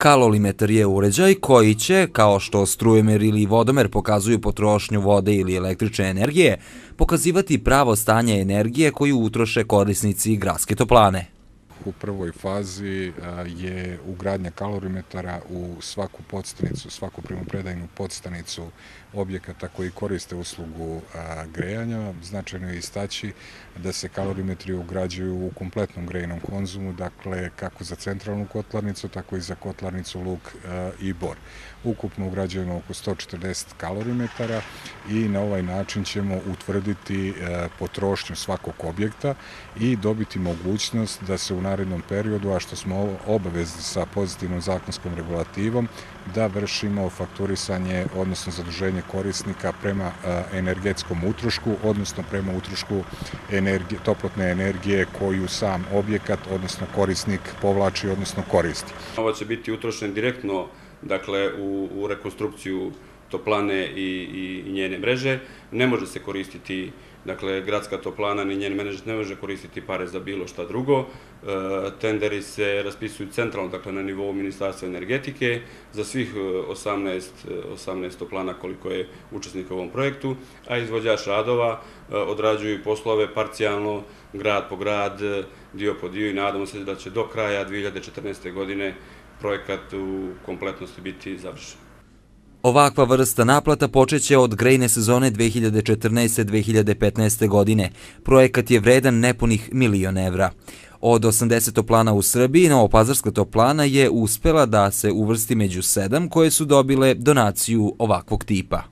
Kalorimetar je uređaj koji će, kao što strujomer ili vodomer pokazuju potrošnju vode ili električne energije, pokazivati pravo stanje energije koju utroše korisnici gradske toplane. U prvoj fazi je ugradnja kalorimetara u svaku podstanicu, svaku primopredajnu podstanicu objekata koji koriste uslugu grejanja. Značajno je istaći da se kalorimetri ugrađuju u kompletnom grejnom konzumu, dakle kako za centralnu kotlarnicu, tako i za kotlarnicu Luk i Bor. Ukupno ugrađujemo oko 140 kalorimetara i na ovaj način ćemo utvrditi potrošnju svakog objekta i dobiti mogućnost da se u narednom periodu, a što smo obavezni sa pozitivnom zakonskom regulativom, da vršimo fakturisanje, odnosno zaduženje korisnika prema energetskom utrošku, odnosno prema utrošku toplotne energije koju sam objekat, odnosno korisnik povlači, odnosno koristi. Ovo će biti utrošen direktno u rekonstrukciju toplane i njene mreže. Ne može se koristiti, gradska toplana ni njen menadžment ne može koristiti pare za bilo šta drugo. Tenderi se raspisuju centralno, na nivou Ministarstva energetike, za svih 18 toplana koliko je učesnika u ovom projektu, a izvođač radova odrađuju poslove parcijalno, grad po grad, dio po dio i nadamo se da će do kraja 2014. godine projekat u kompletnosti biti završen. Ovakva vrsta naplata počeće od grejne sezone 2014-2015. godine. Projekat je vredan nepunih €1.000.000. Od 80 toplana u Srbiji, Novopazarska toplana je uspela da se uvrsti među 7 koje su dobile donaciju ovakvog tipa.